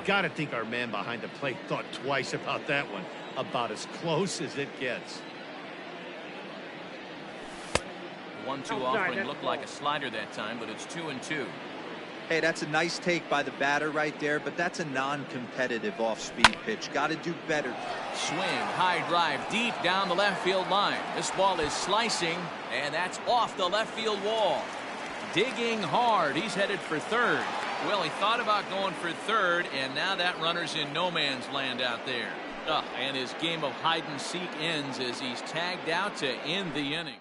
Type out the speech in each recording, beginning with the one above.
Gotta think our man behind the plate thought twice about that one. About as close as it gets. 1-2 offering looked like a slider that time, but it's 2-2. Hey, that's a nice take by the batter right there, but that's a non-competitive off-speed pitch. Got to do better. Swing, high drive, deep down the left field line. This ball is slicing, and that's off the left field wall. Digging hard. He's headed for third. Well, he thought about going for third, and now that runner's in no man's land out there. And his game of hide-and-seek ends as he's tagged out to end the inning.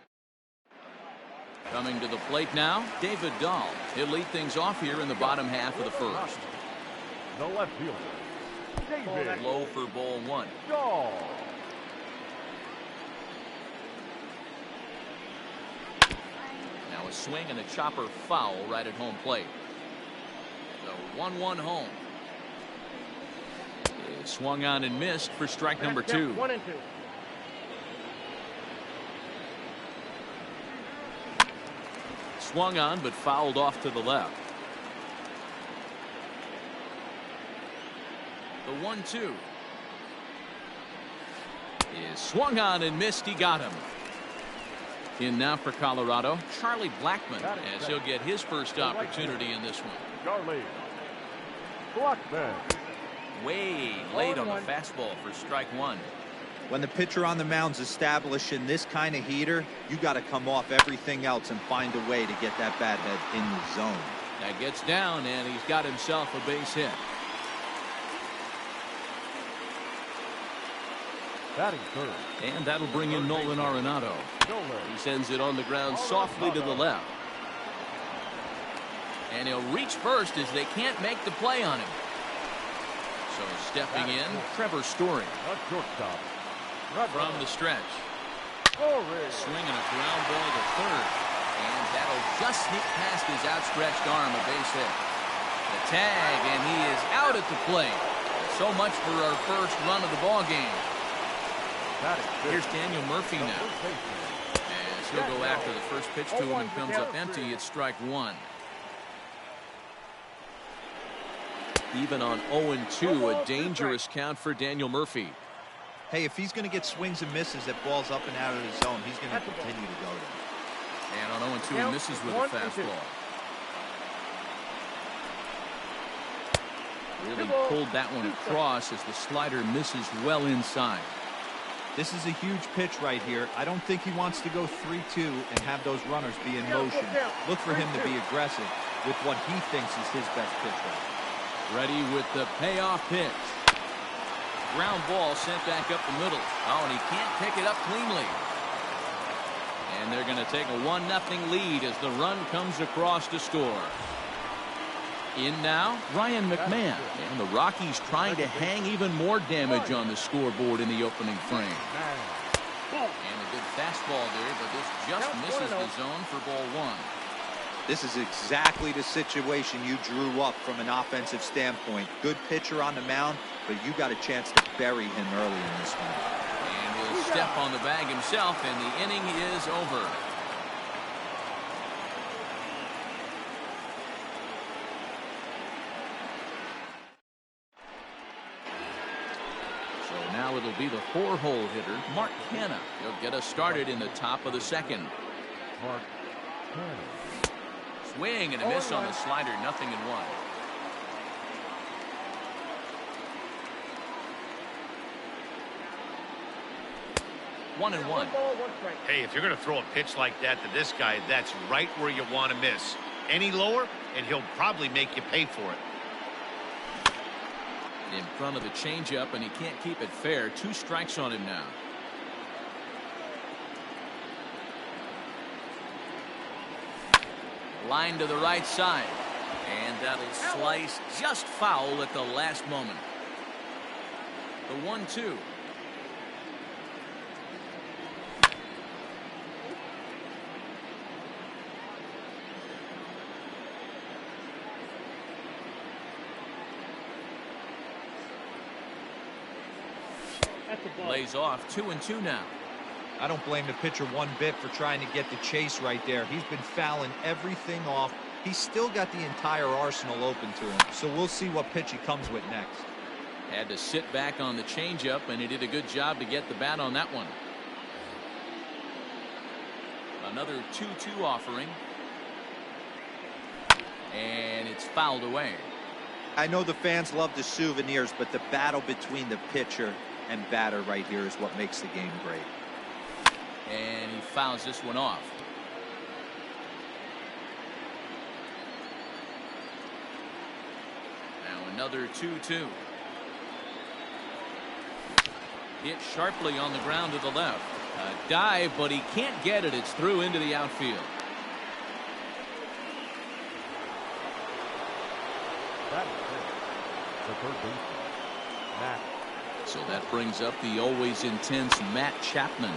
Coming to the plate now, David Dahl. He'll lead things off here in the bottom half of the first. The left fielder, David. Low for ball one. Dahl. Now a swing and a chopper foul right at home plate. The 1-1 home. It swung on and missed for strike number 2. 1-2. Swung on but fouled off to the left. The 1-2 is swung on and missed. He got him. In now for Colorado, Charlie Blackmon, as he'll get his first opportunity in this one. Charlie Blackmon. Way late on the fastball for strike 1. When the pitcher on the mound's establishing this kind of heater, you got to come off everything else and find a way to get that bat head in the zone. That gets down, and he's got himself a base hit. Batting third. And that'll bring in Nolan Arenado. He sends it on the ground softly to the left. And he'll reach first as they can't make the play on him. So stepping in, Trevor Story. From the stretch. Swinging a ground ball to third. And that'll just sneak past his outstretched arm, a base hit. The tag, and he is out at the plate. So much for our first run of the ball game. Here's Daniel Murphy now. As he'll go after the first pitch to him and comes up empty. It's strike 1. Even on 0-2, a dangerous count for Daniel Murphy. Hey, if he's going to get swings and misses at balls up and out of the zone, he's going to continue to go there. And on 0-2, he misses with a fastball. Really pulled that one across as the slider misses well inside. This is a huge pitch right here. I don't think he wants to go 3-2 and have those runners be in motion. Look for him to be aggressive with what he thinks is his best pitch right. Ready with the payoff pitch. Ground ball sent back up the middle. Oh, and he can't pick it up cleanly. And they're going to take a 1-0 lead as the run comes across to score. In now, Ryan McMahon. And the Rockies trying to hang even more damage on the scoreboard in the opening frame. And a good fastball there, but this just misses the zone for ball 1. This is exactly the situation you drew up from an offensive standpoint. Good pitcher on the mound, but you got a chance to bury him early in this one. And he'll step on the bag himself, and the inning is over. So now it'll be the 4-hole hitter, Mark Canha. He'll get us started in the top of the second. Mark Canha. Swing and a miss on the slider, 0-1. One and one. Hey, if you're going to throw a pitch like that to this guy, that's right where you want to miss. Any lower, and he'll probably make you pay for it. In front of the changeup, and he can't keep it fair. 2 strikes on him now. Line to the right side, and that'll slice just foul at the last moment. The 1-2. Lays off. 2-2 now. I don't blame the pitcher one bit for trying to get the chase right there. He's been fouling everything off He's still got the entire arsenal open to him, so we'll see what pitch he comes with next. Had to sit back on the changeup, and he did a good job to get the bat on that one. Another 2-2 offering. And it's fouled away. I know the fans love the souvenirs, but the battle between the pitcher and batter right here is what makes the game great. And he fouls this one off. Now another 2-2. Hit sharply on the ground to the left. A dive, but he can't get it. It's through into the outfield. That is it. The third baseman, Matt. So that brings up the always intense Matt Chapman.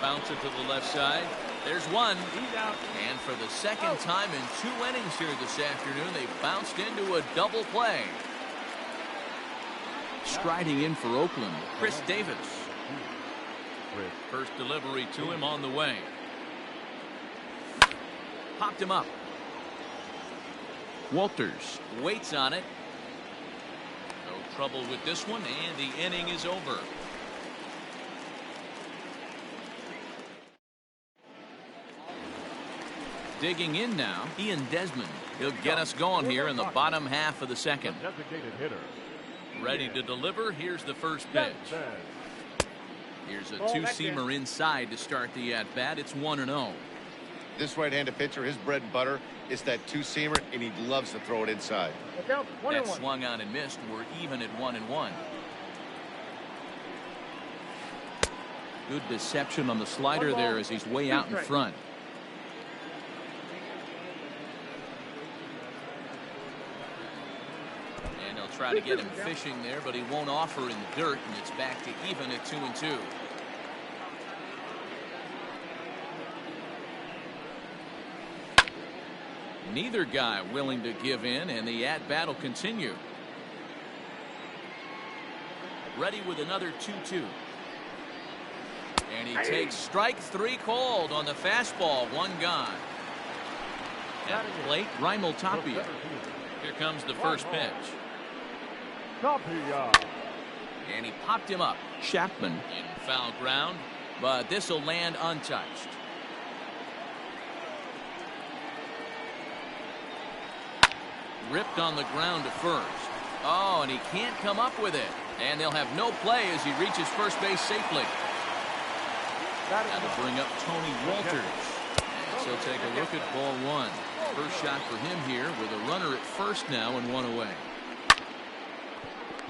Bouncer to the left side. There's one. He's out. And for the second time in 2 innings here this afternoon, they bounced into a double play. Striding in for Oakland, Chris Davis. First delivery to him on the way. Popped him up. Walters waits on it. No trouble with this one, and the inning is over. Digging in now, Ian Desmond. He'll get us going here in the bottom half of the second. Designated hitter. Ready to deliver. Here's the first pitch. Here's a two-seamer inside to start the at-bat. It's 1-0. This right-handed pitcher, his bread and butter is that two-seamer, and he loves to throw it inside. That swung on and missed. We're even at 1-1. Good deception on the slider there as he's way out in front. And they'll try to get him fishing there, but he won't offer in the dirt, and it's back to even at 2-2. Neither guy willing to give in, and the at-bat will continue. Ready with another 2-2. And he takes strike 3 called on the fastball. 1 gone. At the plate, Raimel Tapia. Here comes the first pitch. Tapia. And he popped him up. Chapman in foul ground, but this will land untouched. Ripped on the ground to first. Oh, and he can't come up with it. And they'll have no play as he reaches first base safely. That'll bring up Tony Walters. So take a look at ball 1. First shot for him here with a runner at first now and 1 away.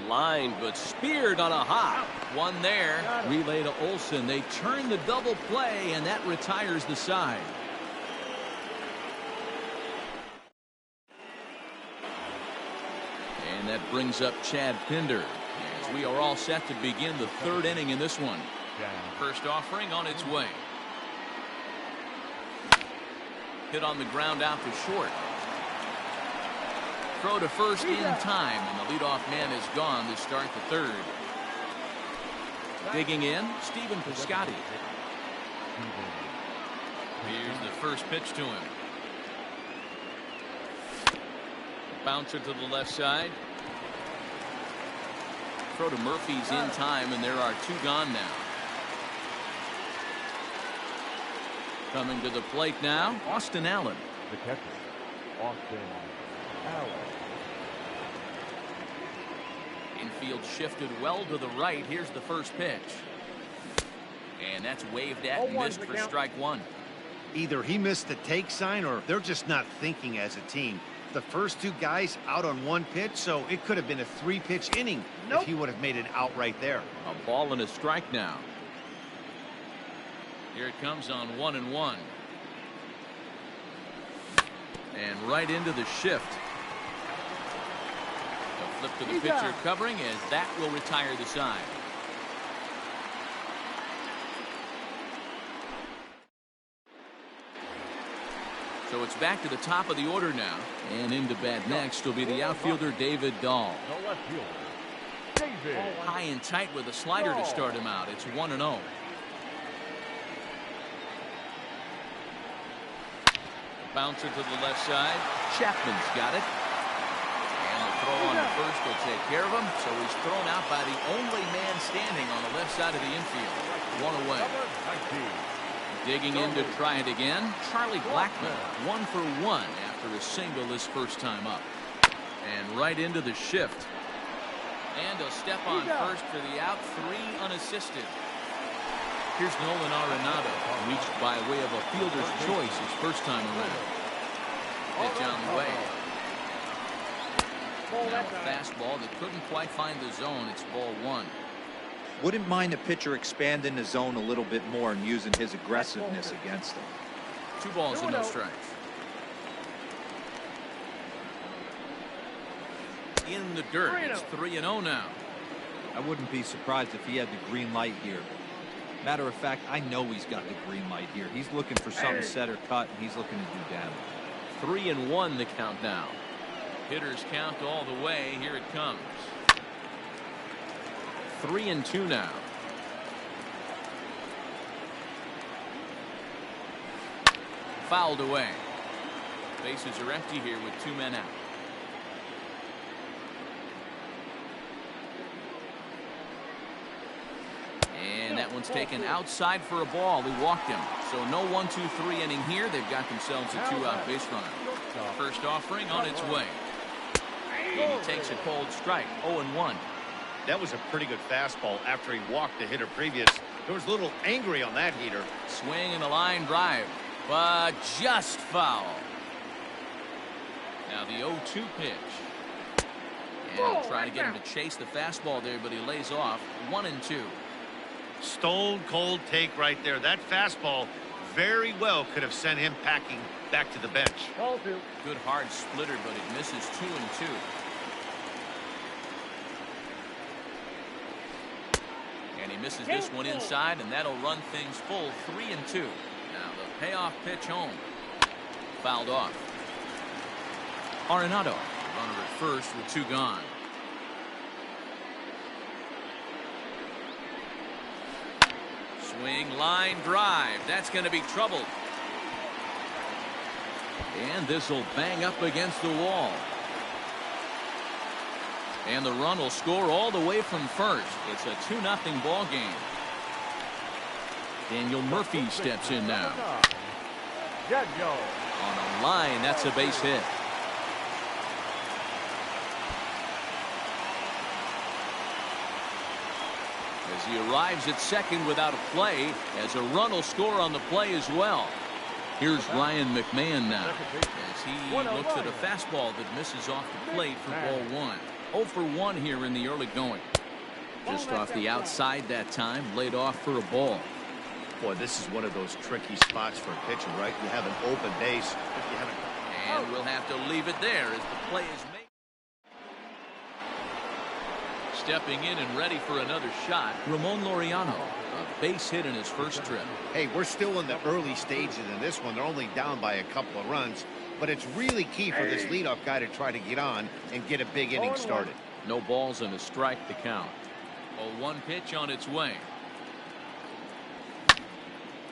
Lined but speared on a hop. 1 there. Relay to Olsen. They turn the double play, and that retires the side. And that brings up Chad Pinder as we are all set to begin the 3rd inning in this one. First offering on its way. Hit on the ground out to short. Throw to first in time, and the leadoff man is gone to start the 3rd. Digging in, Stephen Piscotty. Here's the first pitch to him. Bouncer to the left side. Throw to Murphy's in time, and there are 2 gone now. Coming to the plate now, Austin Allen. The catcher, Austin Allen. Infield shifted well to the right. Here's the first pitch. And that's waved at and missed for strike 1. Either he missed the take sign or they're just not thinking as a team. The first 2 guys out on 1 pitch, so it could have been a 3-pitch inning if he would have made it out right there. A ball and a strike now. Here it comes on 1-1. And right into the shift. A flip to the pitcher covering as that will retire the side. So it's back to the top of the order now. And into bat next will be the outfielder David Dahl. The left fielder, David. High and tight with a slider to start him out. It's 1-0. Bouncer to the left side. Chapman's got it. And the throw on the first will take care of him. So he's thrown out by the only man standing on the left side of the infield. One away. Digging in to try it again. Charlie Blackmon, 1 for 1 after a single his first time up. And right into the shift. And a step on first for the out. 3 unassisted. Here's Nolan Arenado, reached by way of a fielder's choice his first time around. Pitch on the way. Now a fastball that couldn't quite find the zone. It's ball 1. Wouldn't mind the pitcher expanding the zone a little bit more and using his aggressiveness against him. 2 balls and no strikes. In the dirt. It's 3-0 now. I wouldn't be surprised if he had the green light here. Matter of fact, I know he's got the green light here. He's looking for something set or cut, and he's looking to do damage. 3-1 the count now. Hitters count all the way. Here it comes. 3-2 now. Fouled away. Bases are empty here with 2 men out. And that one's taken outside for a ball. He walked him. So no 1-2-3 inning here. They've got themselves a 2-out base runner. First offering on its way. And he takes a cold strike. 0-1. That was a pretty good fastball after he walked the hitter previous. There was a little angry on that heater. Swing and a line drive, but just foul. Now the 0-2 pitch. And he'll try to get him to chase the fastball there, but he lays off. 1-2. Stone cold take right there. That fastball very well could have sent him packing back to the bench. Good hard splitter, but it misses. 2-2. And he misses this one inside, and that'll run things full. 3-2. Now the payoff pitch home. Fouled off. Arenado, runner at first with 2 gone. Swing, line drive. That's going to be trouble. And this will bang up against the wall. And the run will score all the way from first. It's a 2-0 ball game. Daniel Murphy steps in now. On a line, that's a base hit. As he arrives at second without a play, as a run will score on the play as well. Here's Ryan McMahon now, as he looks at a fastball that misses off the plate for ball 1. 0 for 1 here in the early going. Just off the outside that time, laid off for a ball. Boy, this is one of those tricky spots for a pitcher, right? You have an open base, but you haven't. And we'll have to leave it there as the play is made. Stepping in and ready for another shot, Ramon Laureano, a base hit in his first trip. Hey, we're still in the early stages in this one. They're only down by a couple of runs, but it's really key for this leadoff guy to try to get on and get a big inning started. No balls and a strike to count. A 1 pitch on its way.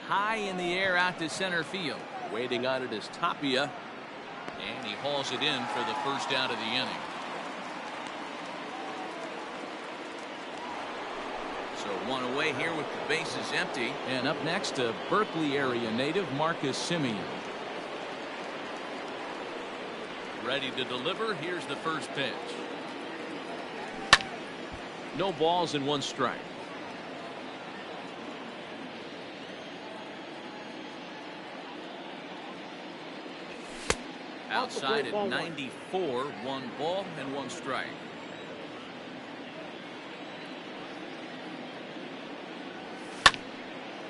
High in the air out to center field. Waiting on it is Tapia, and he hauls it in for the first out of the inning. So 1 away here with the bases empty. And up next, a Berkeley area native, Marcus Semien. Ready to deliver. Here's the first pitch. No balls and 1 strike. Outside at 94, 1 ball and 1 strike.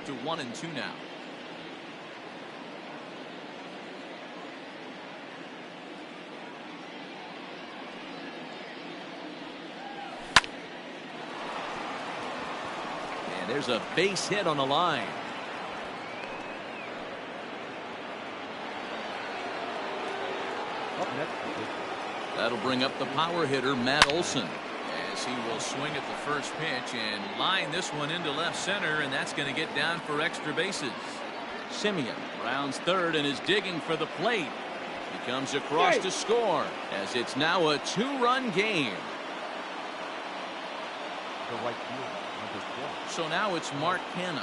To 1-2 now. And there's a base hit on the line. That'll bring up the power hitter, Matt Olson, as he will swing at the first pitch and line this one into left center, and that's going to get down for extra bases. Simeon rounds third and is digging for the plate. He comes across to score as it's now a 2-run game. The right fielder, number 12. So now it's Mark Canha,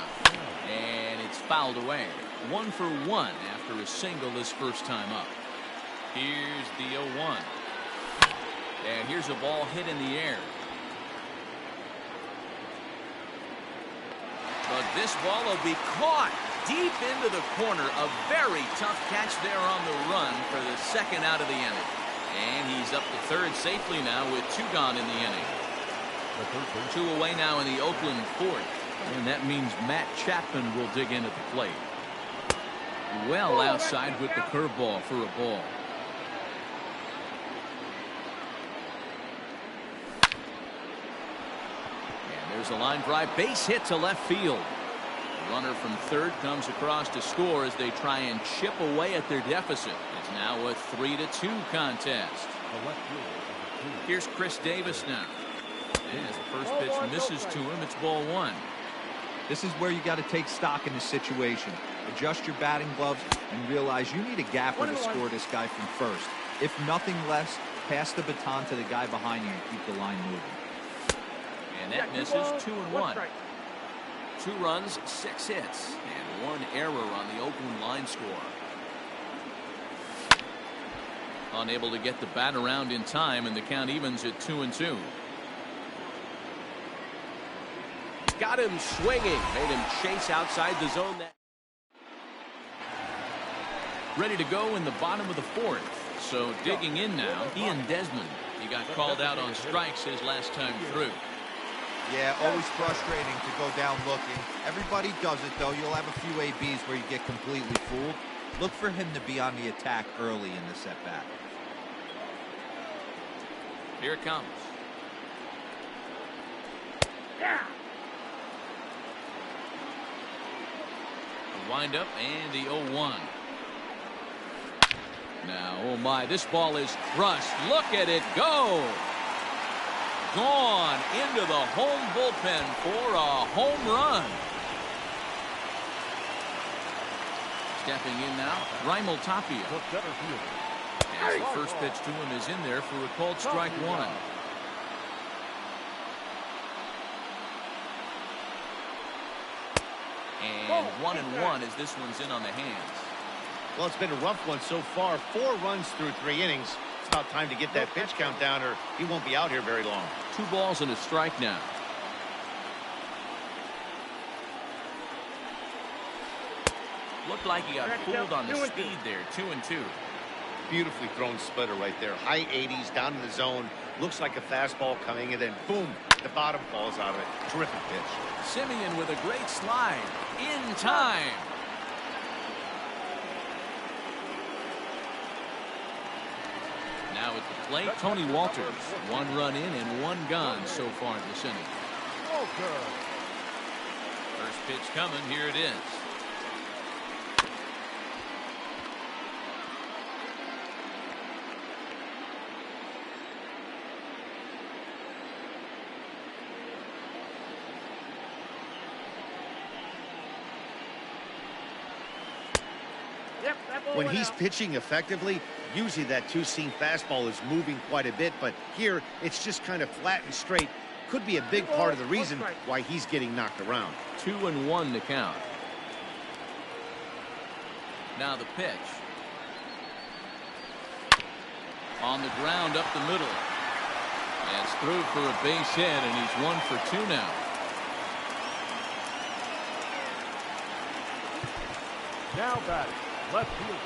and it's fouled away. 1 for 1 after a single his first time up. Here's the 0-1. And here's a ball hit in the air. But this ball will be caught deep into the corner. A very tough catch there on the run for the second out of the inning. And he's up to third safely now with 2 gone in the inning. 2 away now in the Oakland fourth. And that means Matt Chapman will dig in at the plate. Well outside with the curveball for a ball. And there's a line drive, base hit to left field. The runner from third comes across to score as they try and chip away at their deficit. It's now a 3-2 contest. Here's Chris Davis now. And as the first pitch misses to him, it's ball 1. This is where you got to take stock in the situation. Adjust your batting gloves and realize you need a gapper to score this guy from first. If nothing less, pass the baton to the guy behind you and keep the line moving. And that misses. 2-1. 2 runs, 6 hits, and 1 error on the Oakland line score. Unable to get the bat around in time, and the count evens at 2-2. Got him swinging, made him chase outside the zone. Ready to go in the bottom of the fourth. So digging in now, Ian Desmond. He got called out on strikes his last time through. Yeah, always frustrating to go down looking. Everybody does it, though. You'll have a few ABs where you get completely fooled. Look for him to be on the attack early in the setback. Here it comes. The windup and the 0-1. Now, oh my, this ball is crushed. Look at it go. Gone into the home bullpen for a home run. Stepping in now, Raimel Tapia. As the first pitch to him is in there for a called strike 1. And 1-1 as this one's in on the hands. Well, it's been a rough one so far. 4 runs through 3 innings. It's about time to get that pitch count down or he won't be out here very long. 2 balls and a strike now. Looked like he got fooled on the speed there. 2-2. Beautifully thrown splitter right there. High 80s down in the zone. Looks like a fastball coming, and then boom, the bottom falls out of it. Terrific pitch. Simeon with a great slide in time. Now at the plate, Tony Walters. 1 run in and 1 gone so far in this inning. First pitch coming. Here it is. When he's pitching effectively, usually that 2-seam fastball is moving quite a bit, but here it's just kind of flat and straight. Could be a big part of the reason why he's getting knocked around. 2-1 to count. Now the pitch. On the ground up the middle. That's through for a base hit, and he's 1 for 2 now. Now batting, left fielder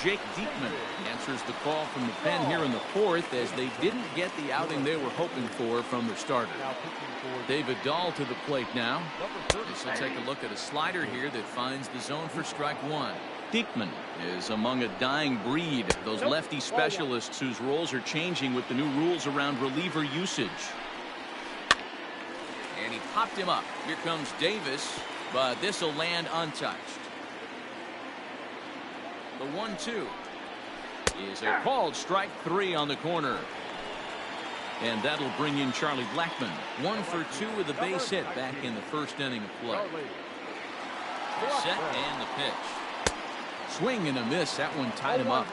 Jake Diekman answers the call from the pen here in the fourth as they didn't get the outing they were hoping for from their starter. David Dahl to the plate now. This will take a look at a slider here that finds the zone for strike 1. Diekman is among a dying breed, those lefty specialists whose roles are changing with the new rules around reliever usage. And he popped him up. Here comes Davis, but this will land untouched. The 1-2 is a called strike 3 on the corner. And that'll bring in Charlie Blackmon. 1 for 2 with a base hit back in the first inning of play. The set and the pitch. Swing and a miss. That one tied him up.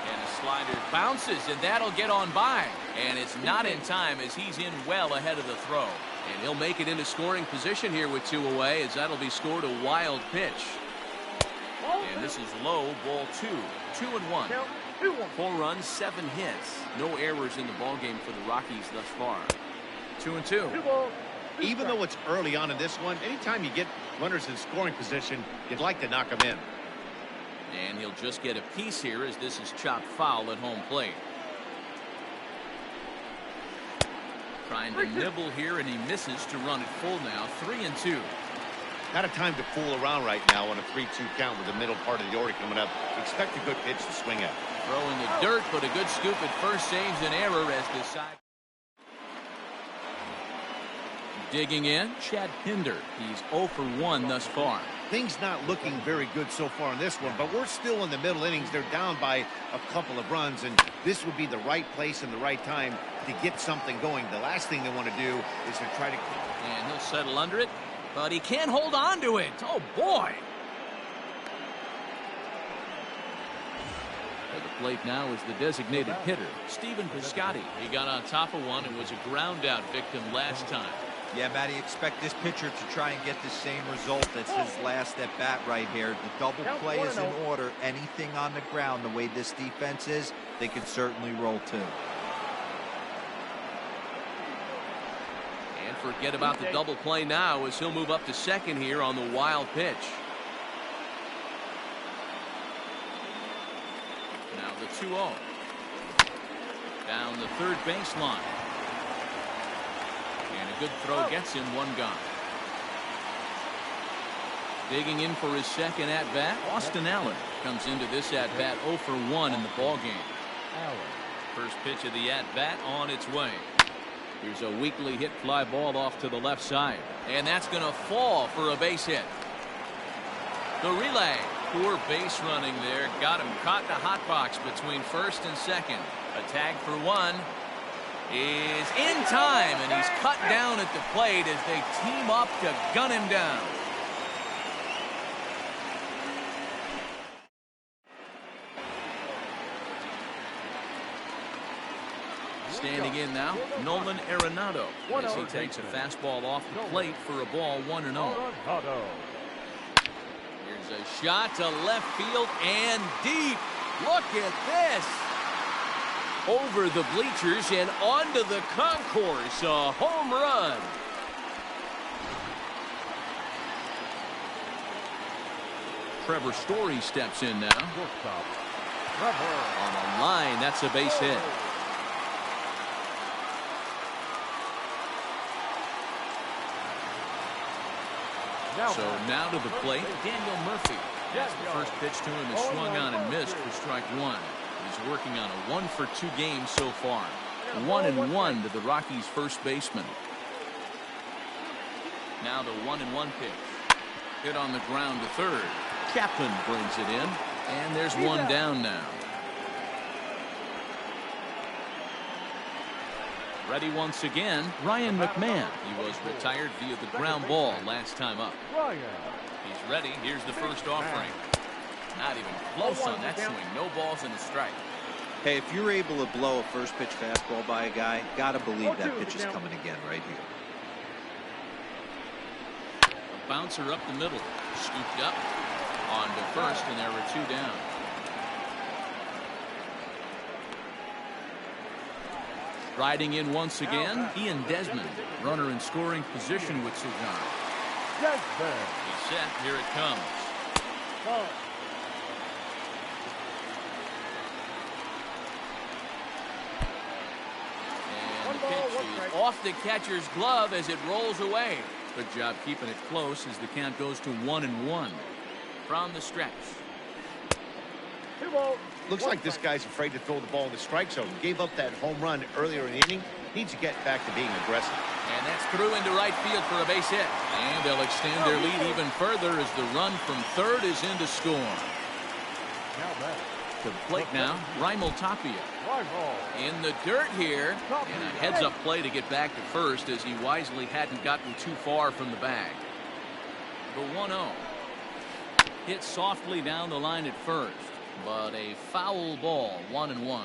And the slider bounces, and that'll get on by. And it's not in time as he's in well ahead of the throw. And he'll make it into scoring position here with 2 away, as that'll be scored a wild pitch. And this is low, ball 2. 2-1. 4 runs, 7 hits. No errors in the ballgame for the Rockies thus far. 2-2. Even though it's early on in this one, anytime you get runners in scoring position, you'd like to knock them in. And he'll just get a piece here as this is chopped foul at home plate. Trying to nibble here, and he misses to run it full now. 3-2. Not a time to fool around right now on a 3-2 count with the middle part of the order coming up. Expect a good pitch to swing at. Throw in the dirt, but a good scoop at first saves an error as the side. Digging in, Chad Pinder. He's 0 for 1 thus far. Things not looking very good so far in this one, but we're still in the middle innings. They're down by a couple of runs, and this would be the right place and the right time to get something going. The last thing they want to do is to try to... And he'll settle under it, but he can't hold on to it. Oh, boy. At the plate now is the designated hitter, Stephen Piscotty. He got on top of one and was a ground out victim last time. Yeah, Matty, expect this pitcher to try and get the same result as his last at bat right here. The double play is in order. Anything on the ground, the way this defense is, they can certainly roll too. And forget about the double play now as he'll move up to second here on the wild pitch. Now the 2-0. Down the third baseline. And a good throw gets him 1 gone. Digging in for his second at-bat, Austin Allen comes into this at-bat 0 for 1 in the ballgame. First pitch of the at-bat on its way. Here's a weakly hit fly ball off to the left side. And that's going to fall for a base hit. The relay. Poor base running there. Got him caught in the hot box between first and second. A tag for 1. Is in time, and he's cut down at the plate as they team up to gun him down. Standing in now, Nolan Arenado as he takes a fastball off the plate for a ball 1-0. Here's a shot to left field and deep. Look at this. Over the bleachers and onto the concourse. A home run. Trevor Story steps in now. On a line, that's a base hit. So now to the plate, Daniel Murphy. That's the first pitch to him is swung on and missed for strike 1. He's working on a 1 for 2 game so far. 1-1 to the Rockies' first baseman. Now the 1-1 pitch. Hit on the ground to third. Chapman brings it in, and there's 1 down now. Ready once again, Ryan McMahon. He was retired via the ground ball last time up. He's ready. Here's the first offering. Not even close on that swing. No balls and a strike. Hey, if you're able to blow a first pitch fastball by a guy, gotta believe that pitch is coming again right here. A bouncer up the middle. Scooped up. On to first, and there were 2 down. Riding in once again, Ian Desmond. Runner in scoring position with Cesar. He's set. Here it comes. And the pitch is off the catcher's glove as it rolls away. Good job keeping it close as the count goes to 1-1 from the stretch. Looks like this guy's afraid to throw the ball in the strike zone. Gave up that home run earlier in the inning. Needs to get back to being aggressive. And that's through into right field for a base hit. And they'll extend their lead even further as the run from third is in to score. To the plate now, Raimel Tapia. In the dirt here. And a heads-up play to get back to first as he wisely hadn't gotten too far from the bag. The 1-0. Hit softly down the line at first, but a foul ball, 1-1.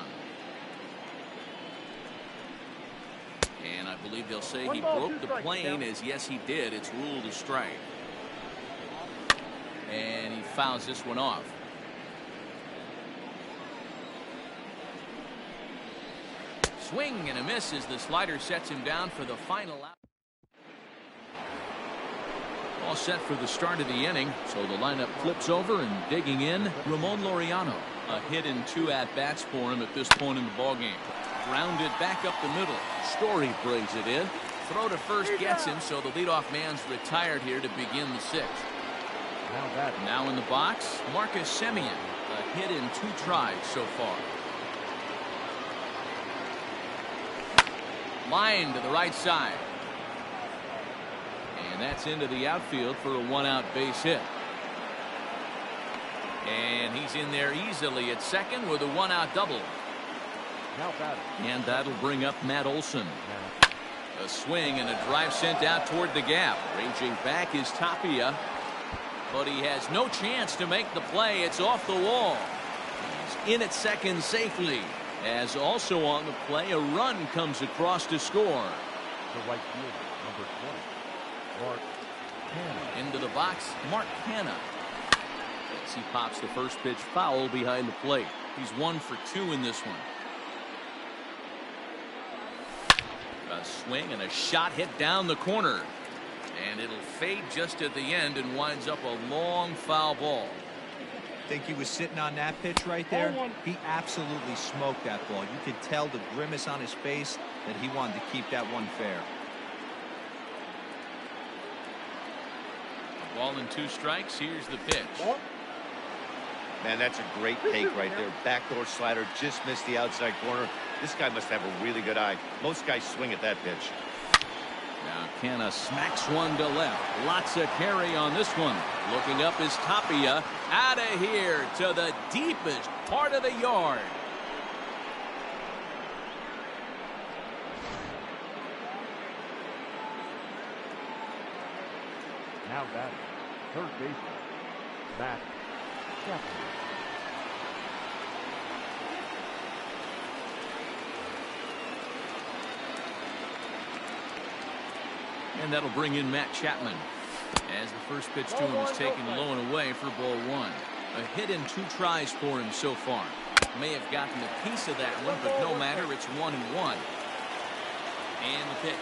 And I believe they'll say he broke the plane, as yes he did. It's ruled a strike. And he fouls this one off. Swing and a miss as the slider sets him down for the final out. All set for the start of the inning, so the lineup flips over, and digging in, Ramon Laureano. A hit and 2 at-bats for him at this point in the ballgame. Grounded back up the middle. Story brings it in. Throw to first gets him, so the leadoff man's retired here to begin the 6th. Now in the box, Marcus Semien. A hit in 2 tries so far. Line to the right side. And that's into the outfield for a 1-out base hit. And he's in there easily at second with a 1-out double. And that'll bring up Matt Olson. A swing and a drive sent out toward the gap. Ranging back is Tapia. But he has no chance to make the play. It's off the wall. He's in at second safely. As also on the play, a run comes across to score. The right fielder, number 20, Mark Canha. Into the box, Mark Canha. As he pops the first pitch foul behind the plate. He's 1 for 2 in this one. A swing and a shot hit down the corner. And it'll fade just at the end and winds up a long foul ball. Think he was sitting on that pitch right there? He absolutely smoked that ball. You could tell the grimace on his face that he wanted to keep that one fair. A ball and 2 strikes. Here's the pitch. Man, that's a great take right there. Backdoor slider, just missed the outside corner. This guy must have a really good eye. Most guys swing at that pitch. Now Canha smacks one to left. Lots of carry on this one. Looking up is Tapia. Out of here to the deepest part of the yard. Now batting, third baseman, Matt Chapman. And that'll bring in Matt Chapman. As the first pitch to him is taken low and away for ball 1. A hit in 2 tries for him so far. May have gotten a piece of that one, but no matter. It's 1-1. And the pitch.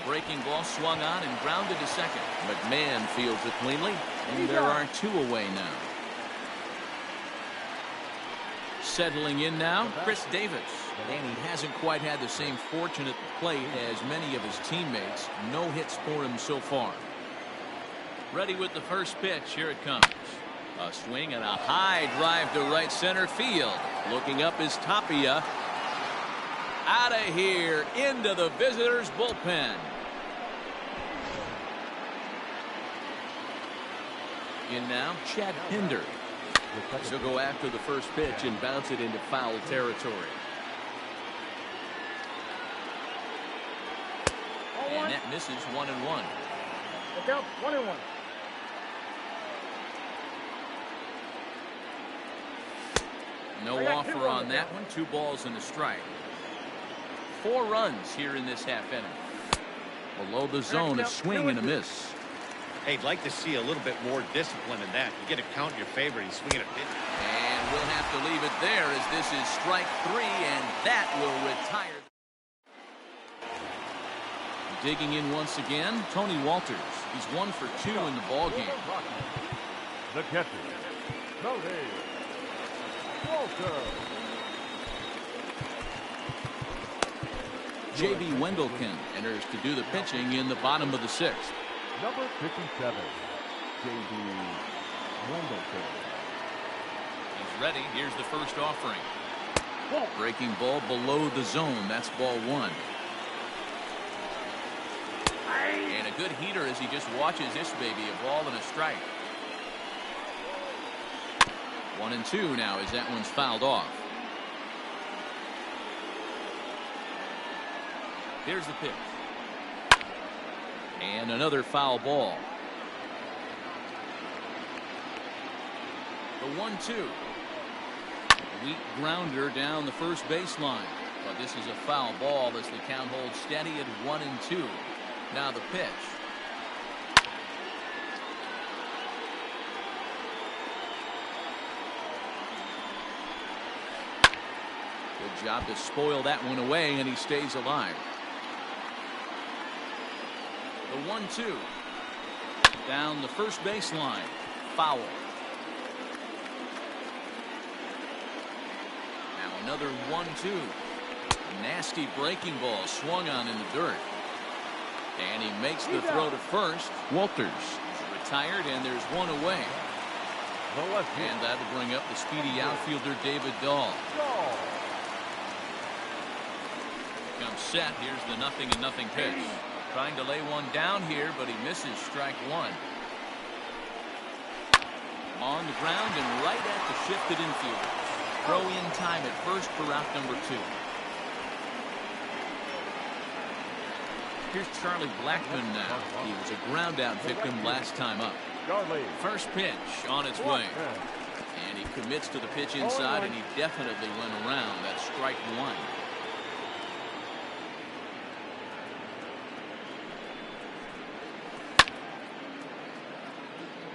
Breaking ball swung on and grounded to second. McMahon fields it cleanly, and there are 2 away now. Settling in now, Chris Davis. And he hasn't quite had the same fortune at the plate as many of his teammates. No hits for him so far. Ready with the first pitch. Here it comes. A swing and a high drive to right center field. Looking up is Tapia. Out of here into the visitors' bullpen. In now, Chad Pinder. She'll go after the first pitch and bounce it into foul territory. And that misses 1-1. Look out, 1-1. No offer on that one. 2 balls and a strike. 4 runs here in this half inning. Below the zone, a swing and a miss. Hey, I'd like to see a little bit more discipline in that. You get a count in your favor. He's swinging a pitch. And we'll have to leave it there as this is strike 3, and that will retire. Digging in once again, Tony Walters. He's 1 for 2 in the ballgame. The catcher, Tony Walters. J.B. Wendelken enters to do the pitching in the bottom of the 6th. Number 57, J.B. Wendelken. He's ready. Here's the first offering. Breaking ball below the zone. That's ball 1. And a good heater as he just watches this baby, a ball and a strike. 1-2 now as that one's fouled off. Here's the pitch. And another foul ball. The 1-2. Weak grounder down the first baseline. But this is a foul ball as the count holds steady at 1-2. Now the pitch. Good job to spoil that one away, and he stays alive. The 1-2. Down the first baseline. Foul. Now another 1-2. Nasty breaking ball swung on in the dirt. And he makes the throw to first. Walters is retired, and there's one away. And that'll bring up the speedy outfielder David Dahl. Comes set. Here's the 0-0 pitch. Trying to lay one down here, but he misses strike one. On the ground and right at the shifted infield. Throw in time at first for out number 2. Here's Charlie Blackmon now. He was a ground out victim last time up. First pitch on its way. And he commits to the pitch inside, and he definitely went around. That's strike one.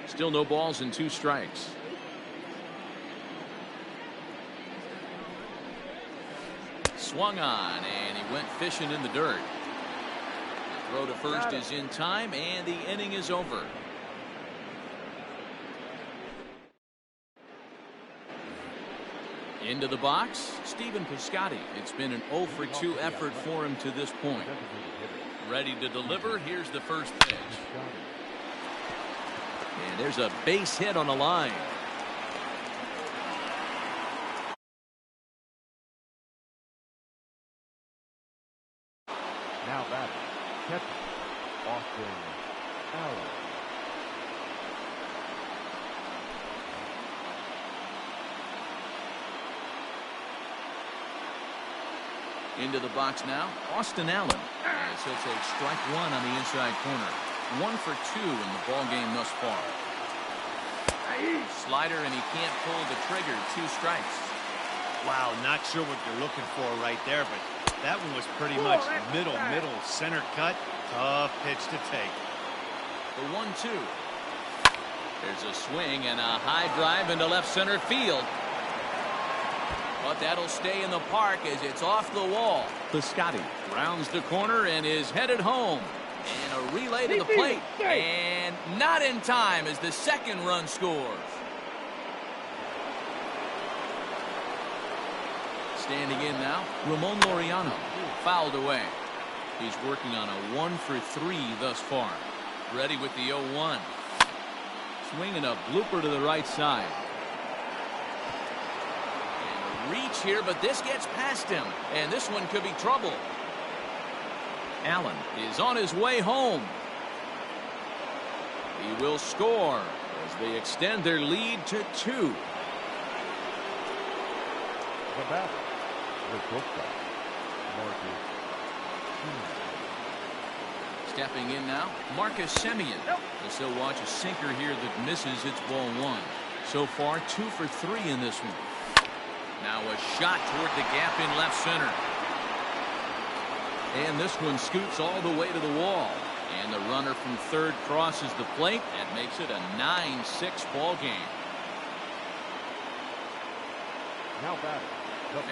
Still no balls and 2 strikes. Swung on, and he went fishing in the dirt. The throw to first is in time, and the inning is over. Into the box, Stephen Piscotty. It's been an 0-for-2 effort for him to this point. Ready to deliver. Here's the first pitch. And there's a base hit on the line. Now batting, catcher, Austin Allen. Into the box now, Austin Allen. As he'll take strike one on the inside corner. 1 for 2 in the ball game thus far. Slider, and he can't pull the trigger. 2 strikes. Wow, not sure what you're looking for right there, but that one was pretty much middle, center cut. Tough pitch to take. The 1-2. There's a swing and a high drive into left center field. But that'll stay in the park as it's off the wall. Piscotty rounds the corner and is headed home. And a relay to the plate. And not in time as the second run scores. Standing in now, Ramon Laureano. Fouled away. He's working on a 1 for 3 thus far. Ready with the 0-1. Swinging a blooper to the right side. And a reach here, but this gets past him. And this one could be trouble. Allen is on his way home. He will score as they extend their lead to 2. The batter, the shortstop, Marcus Semien. Stepping in now, Marcus Semien. As he'll watch a sinker here that misses. It's ball 1. So far, 2 for 3 in this one. Now a shot toward the gap in left center. And this one scoots all the way to the wall. And the runner from third crosses the plate. That makes it a 9-6 ball game. Now batting.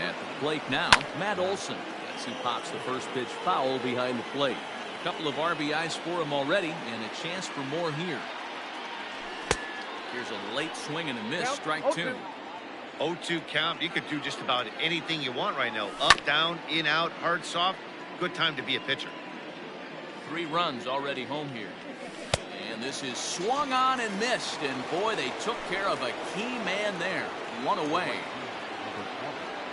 At the plate now, Matt Olson. As he pops the first pitch foul behind the plate. A couple of RBIs for him already, and a chance for more here. Here's a late swing and a miss. Strike 2. 0-2 count. You could do just about anything you want right now. Up, down, in, out, hard, soft. Good time to be a pitcher. 3 runs already home here. And this is swung on and missed. And boy, they took care of a key man there. 1 away.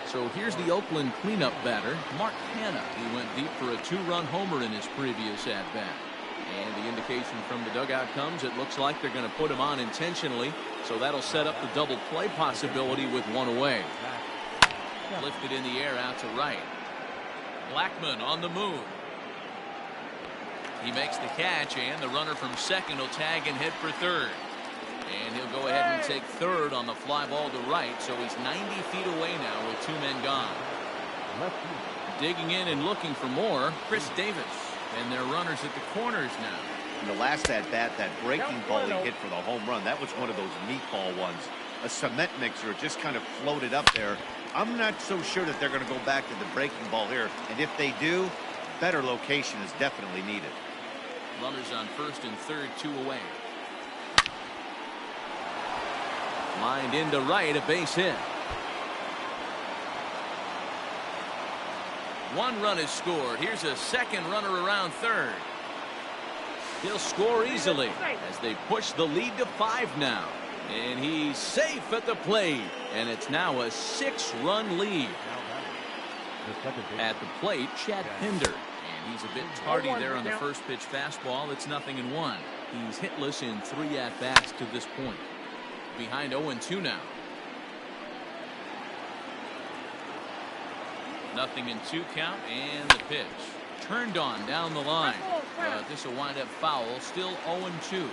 So here's the Oakland cleanup batter, Mark Hanna. He went deep for a 2-run homer in his previous at-bat. And the indication from the dugout comes, it looks like they're going to put him on intentionally. So that'll set up the double play possibility with 1 away. Lifted in the air out to right. Blackmon on the move. He makes the catch, and the runner from second will tag and head for third. And he'll go ahead and take third on the fly ball to right, so he's 90 feet away now with 2 men gone. Digging in and looking for more, Chris Davis. And their runners at the corners now. In the last at-bat, that breaking ball he hit for the home run, that was one of those meatball ones. A cement mixer just kind of floated up there. I'm not so sure that they're going to go back to the breaking ball here. And if they do, better location is definitely needed. Runners on first and third, 2 away. Lined into right, a base hit. 1 run is scored. Here's a second runner around third. He'll score easily as they push the lead to 5 now. And he's safe at the plate. And it's now a 6-run lead. At the plate, Chad Pinder. And he's a bit tardy there on the first pitch fastball. It's 0-1. He's hitless in 3 at-bats to this point. Behind 0-2 now. 0-2 count, and the pitch. Turned on down the line. This will wind up foul. Still 0-2.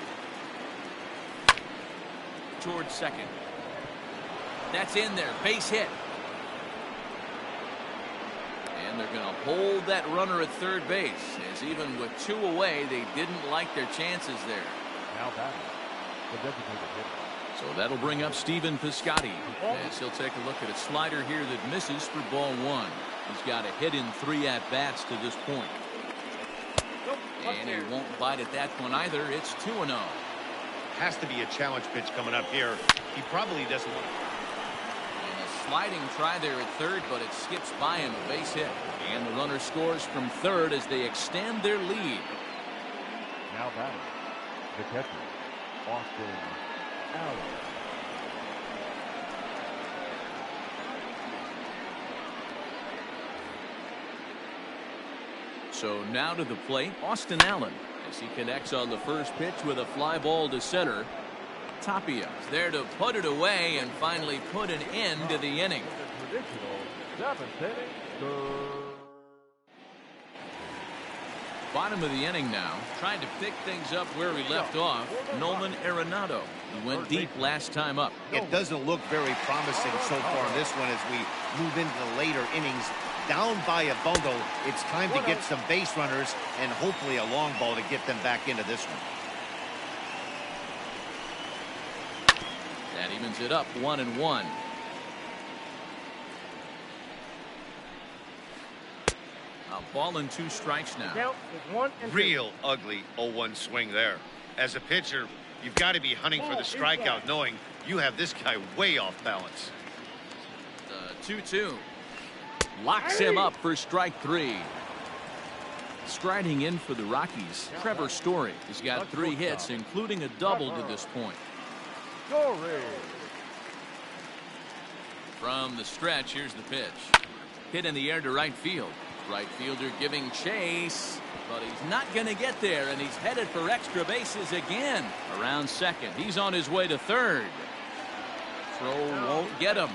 Towards second. That's in there. Base hit. And they're going to hold that runner at third base, as even with 2 away, they didn't like their chances there. Now batting, the designated hitter. So that'll bring up Stephen Piscotty, as he'll take a look at a slider here that misses for ball 1. He's got a hit in 3 at-bats to this point. And he won't bite at that one either. It's 2-0. Has to be a challenge pitch coming up here. He probably doesn't want to. And a sliding try there at third, but it skips by him, a base hit. And the runner scores from third as they extend their lead. Now batting, the catcher, Austin Allen. So now to the plate, Austin Allen, as he connects on the first pitch with a fly ball to center. Tapia is there to put it away and finally put an end to the inning. Traditional 7th inning. Bottom of the inning now, trying to pick things up where we left off. Nolan Arenado. He went deep last time up. It doesn't look very promising so far in this one as we move into the later innings. Down by a bundle, it's time to get some base runners and hopefully a long ball to get them back into this one. That evens it up 1-1. A ball and 2 strikes now. Count is 1-2. Real ugly 0-1 swing there. As a pitcher, you've got to be hunting for the strikeout, knowing you have this guy way off balance. 2-2. Locks him up for strike 3. Striding in for the Rockies, Trevor Story has got 3 hits, including a double to this point. Story. From the stretch, here's the pitch. Hit in the air to right field. Right fielder giving chase, but he's not going to get there, and he's headed for extra bases again. Around second, he's on his way to third. Throw won't get him.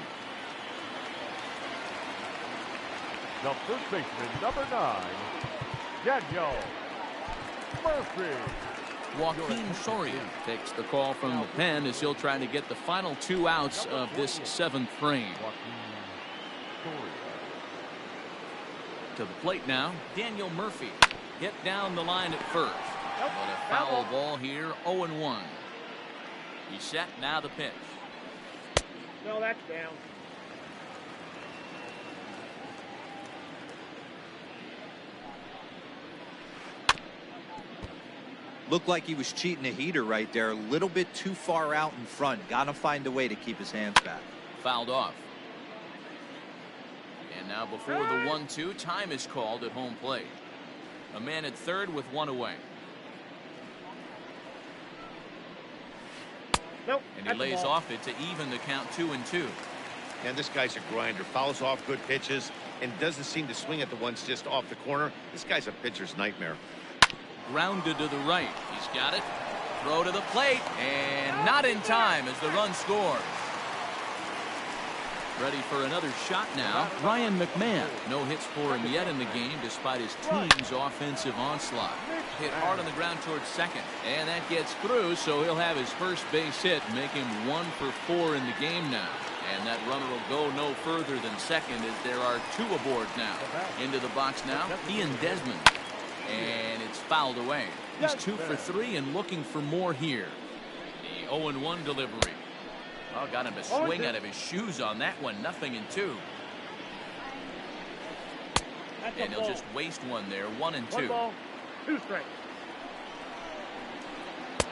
The first baseman, number 9, Daniel Murphy. Joaquin Soria takes the call from the pen as he'll try to get the final 2 outs of this 7th frame. To the plate now, Daniel Murphy. Hit down the line at first. But a foul ball here, 0-1. He's set, now the pitch. No, that's down. Looked like he was cheating a heater right there. A little bit too far out in front. Got to find a way to keep his hands back. Fouled off. And now before the 1-2, time is called at home plate. A man at third with 1 away. Nope. And he lays off it to even the count 2-2. And this guy's a grinder. Fouls off good pitches and doesn't seem to swing at the ones just off the corner. This guy's a pitcher's nightmare. Grounded to the right. He's got it. Throw to the plate. And not in time as the run scores. Ready for another shot now. Ryan McMahon. No hits for him yet in the game despite his team's offensive onslaught. Hit hard on the ground towards second. And that gets through, so he'll have his first base hit, make him 1 for 4 in the game now. And that runner will go no further than second as there are 2 aboard now. Into the box now, Ian Desmond. And it's fouled away. He's 2 for 3 and looking for more here. The 0-1 delivery. Oh, got him to swing out of his shoes on that one. 0-2. And he'll just waste one there. 1-2. 1 ball, 2 strikes.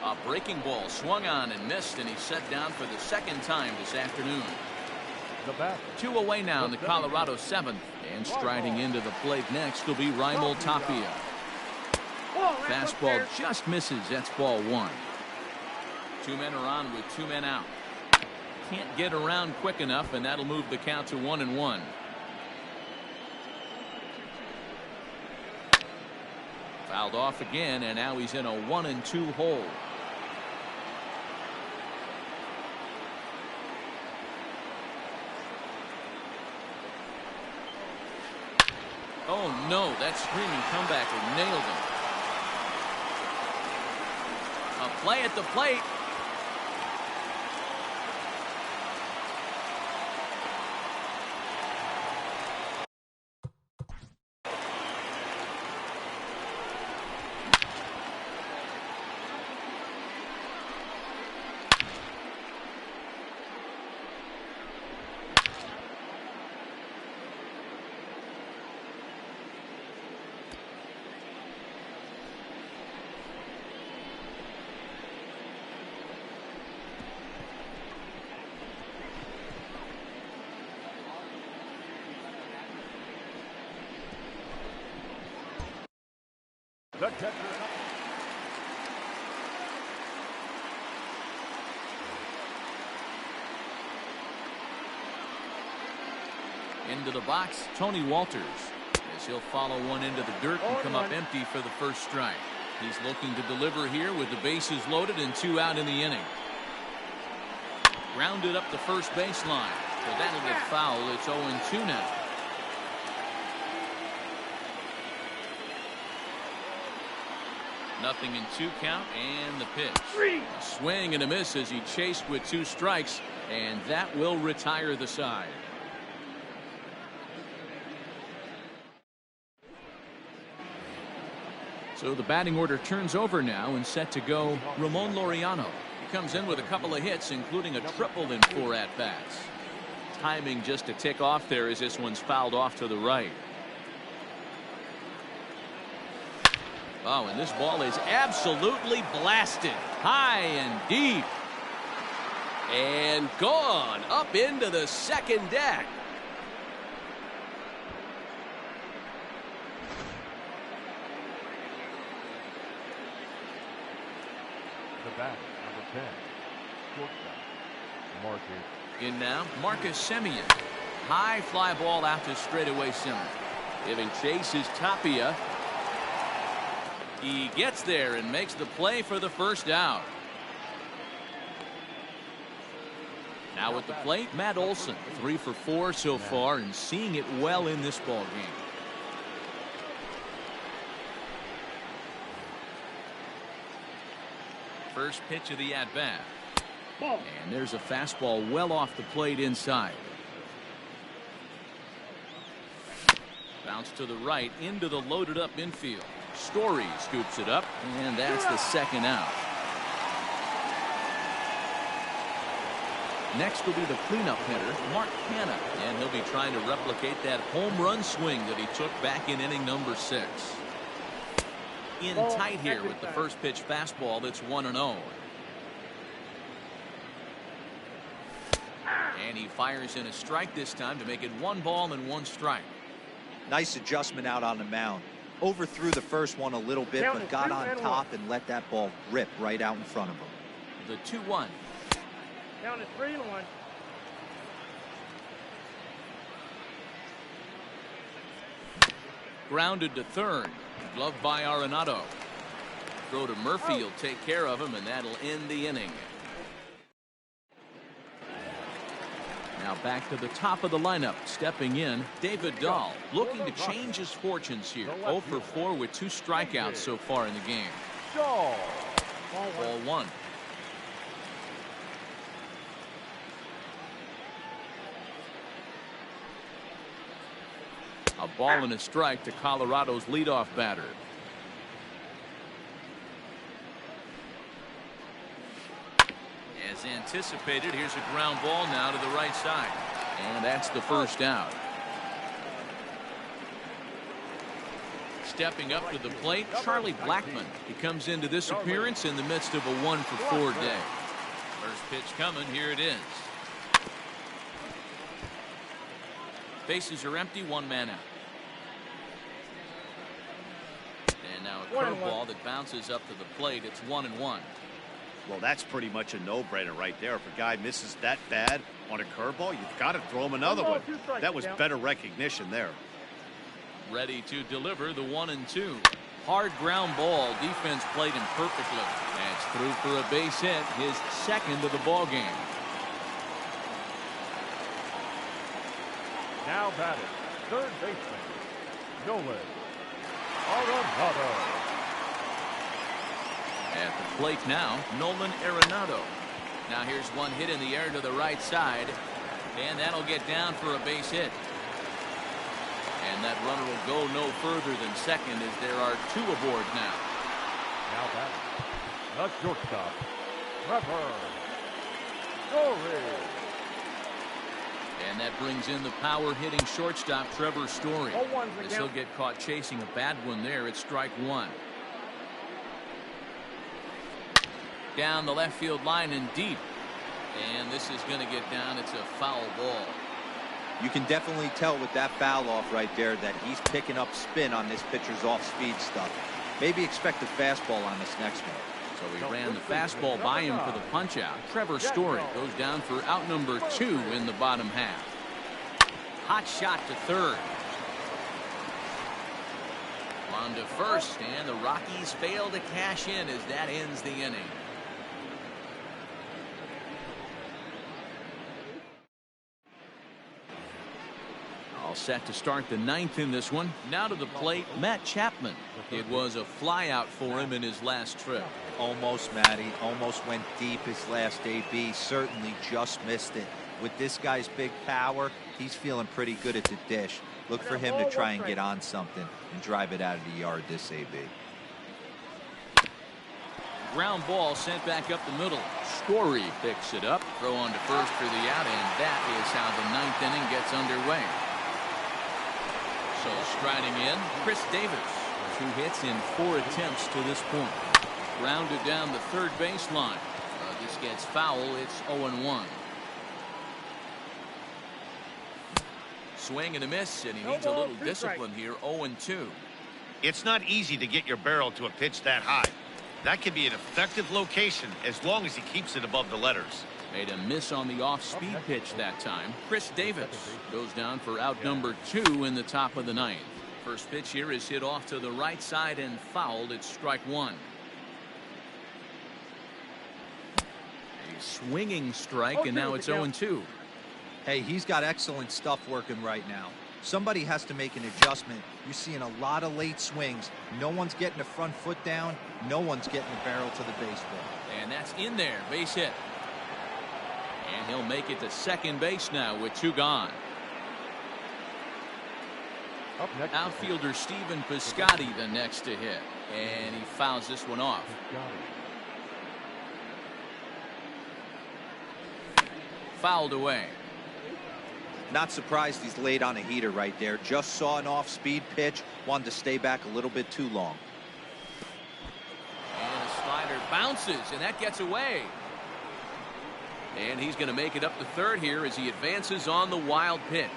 A breaking ball swung on and missed, and he's set down for the second time this afternoon. The batter. 2 away now in the Colorado 7th. And striding into the plate next will be Raimel Tapia. Fastball just misses. That's ball 1. 2 men are on with 2 men out. Can't get around quick enough, and that'll move the count to 1-1. Fouled off again, and now he's in a 1-2 hole. Oh no, that screaming comebacker nailed him. A play at the plate. The catcher. Into the box, Tony Walters, as he'll follow one into the dirt and come up empty for the first strike. He's looking to deliver here with the bases loaded and 2 out in the inning. Grounded up the first baseline, so that'll get foul. It's 0-2 now. Nothing in 2 count, and the pitch. A swing and a miss as he chased with 2 strikes, and that will retire the side. So the batting order turns over now, and set to go Ramon Laureano. He comes in with a couple of hits, including a triple in 4 at-bats. Timing just to tick off there as this one's fouled off to the right. Oh, and this ball is absolutely blasted. High and deep. And gone up into the second deck. The batter, number 10. Shortstop. Marcus. In now, Marcus Semien. High fly ball out to straightaway center. Giving chase is Tapia. He gets there and makes the play for the first out. Now at the plate, Matt Olson, 3 for 4 so far, and seeing it well in this ball game. First pitch of the at-bat. And there's a fastball well off the plate inside. Bounce to the right into the loaded up infield. Story scoops it up, and that's the second out. Next will be the cleanup hitter, Mark Canha, and he'll be trying to replicate that home run swing that he took back in inning number 6. In tight here with the first pitch fastball that's 1-0. And he fires in a strike this time to make it 1 ball and 1 strike. Nice adjustment out on the mound. Overthrew the first one a little bit, but got on top and let that ball rip right out in front of him. The 2-1. Down to 3-1. Grounded to third. Gloved by Arenado. Throw to Murphy will take care of him, and that'll end the inning. Now back to the top of the lineup. Stepping in, David Dahl, looking to change his fortunes here. 0 for 4 with 2 strikeouts so far in the game. Dahl. Ball 1. A ball and a strike to Colorado's leadoff batter. As anticipated, here's a ground ball now to the right side. And that's the first out. Stepping up to the plate, Charlie Blackmon. He comes into this appearance in the midst of a 1 for 4 day. First pitch coming, here it is. Bases are empty, 1 man out. And now a curveball that bounces up to the plate. It's 1-1. Well, that's pretty much a no-brainer right there. If a guy misses that bad on a curveball, you've got to throw him another one. That was better recognition there. Ready to deliver the 1-2. Hard ground ball. Defense played him perfectly. That's through for a base hit, his second of the ball game. Now batting, third baseman, Nolan Arenado. At the plate now, Nolan Arenado. Now here's one hit in the air to the right side, and that'll get down for a base hit. And that runner will go no further than second as there are 2 aboard now. Now batting, the shortstop, Trevor Story. And that brings in the power-hitting shortstop, Trevor Story. 0-1's the As he'll count. get caught chasing a bad one there. It's strike 1. Down the left field line and deep. And this is going to get down. It's a foul ball. You can definitely tell with that foul off right there that he's picking up spin on this pitcher's off-speed stuff. Maybe expect a fastball on this next one. So he ran the fastball by him for the punch-out. Trevor Story goes down for out number 2 in the bottom half. Hot shot to third. On to first, and the Rockies fail to cash in as that ends the inning. All set to start the 9th in this one. Now to the plate, Matt Chapman. It was a flyout for him in his last trip. Almost, Matty. Almost went deep his last AB. Certainly just missed it. With this guy's big power, he's feeling pretty good at the dish. Look for him to try and get on something and drive it out of the yard this AB. Ground ball sent back up the middle. Story picks it up. Throw on to first for the out, and that is how the 9th inning gets underway. So striding in, Chris Davis. 2 hits in 4 attempts to this point. Grounded down the third baseline. This gets foul. It's 0-1. Swing and a miss, and he needs a little discipline here. 0-2. It's not easy to get your barrel to a pitch that high. That can be an effective location as long as he keeps it above the letters. Made a miss on the off-speed pitch that time. Chris Davis goes down for out number 2 in the top of the 9th. First pitch here is hit off to the right side and fouled. It's strike 1. A swinging strike, and now it's 0-2. Hey, he's got excellent stuff working right now. Somebody has to make an adjustment. You're seeing a lot of late swings. No one's getting the front foot down. No one's getting the barrel to the baseball. And that's in there. Base hit. And he'll make it to second base now with 2 gone. Up next, Outfielder Stephen Piscotty the next to hit. And he fouls this one off. Fouled away. Not surprised he's laid on a heater right there. Just saw an off-speed pitch. Wanted to stay back a little bit too long. And a slider bounces, and that gets away. And he's going to make it up to third here as he advances on the wild pitch.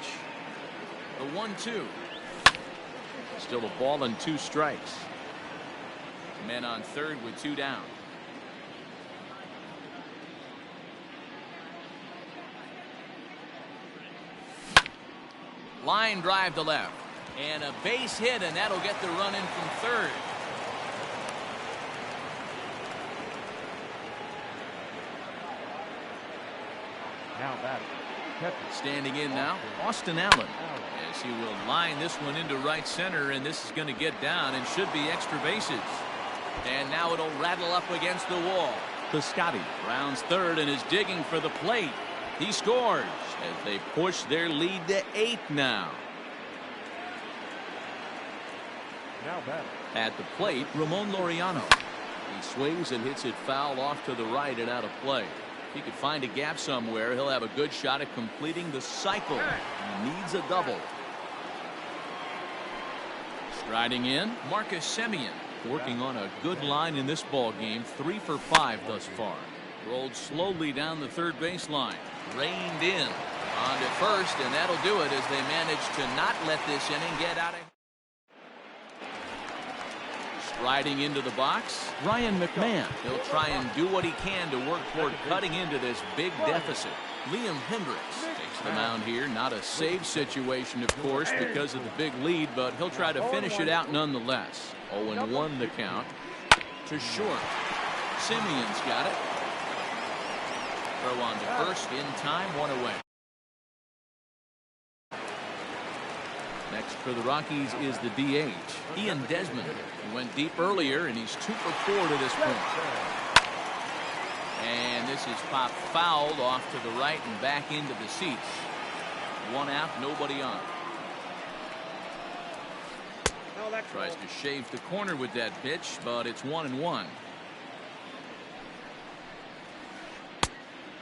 The 1-2. Still a ball and 2 strikes. Men on third with 2 down. Line drive to left. And a base hit, and that'll get the run in from third. now batting, catcher. Standing in now, Austin Allen. As he will line this one into right center, and this is going to get down and should be extra bases. And now it'll rattle up against the wall. Piscotty rounds third and is digging for the plate. He scores as they push their lead to 8 now. Now batting. At the plate, Ramon Laureano. He swings and hits it foul off to the right and out of play. If he could find a gap somewhere, he'll have a good shot at completing the cycle. He needs a double. Striding in, Marcus Semien. Working on a good line in this ball game, 3 for 5 thus far. Rolled slowly down the third baseline. Reined in on to first, and that'll do it as they manage to not let this inning get out of. Striding into the box, Ryan McMahon. He'll try and do what he can to work toward cutting into this big deficit. Liam Hendricks takes the mound here. Not a save situation, of course, because of the big lead, but he'll try to finish it out nonetheless. 0-1 the count to short. Simeon's got it. Throw on to first in time, 1 away. Next for the Rockies is the DH, Ian Desmond. He went deep earlier, and he's 2 for 4 to this point. And this is popped fouled off to the right and back into the seats. 1 out, nobody on. Tries to shave the corner with that pitch, but it's 1-1.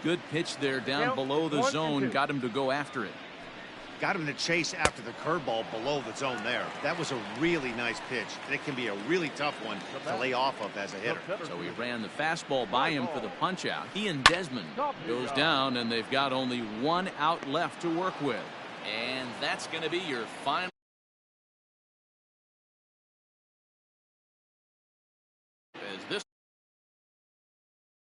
Good pitch there down below the zone. Got him to go after it. Got him to chase after the curveball below the zone there. That was a really nice pitch, and it can be a really tough one to lay off of as a hitter. So he ran the fastball by him for the punch out. Ian Desmond goes down, and they've got only 1 out left to work with. And that's going to be your final.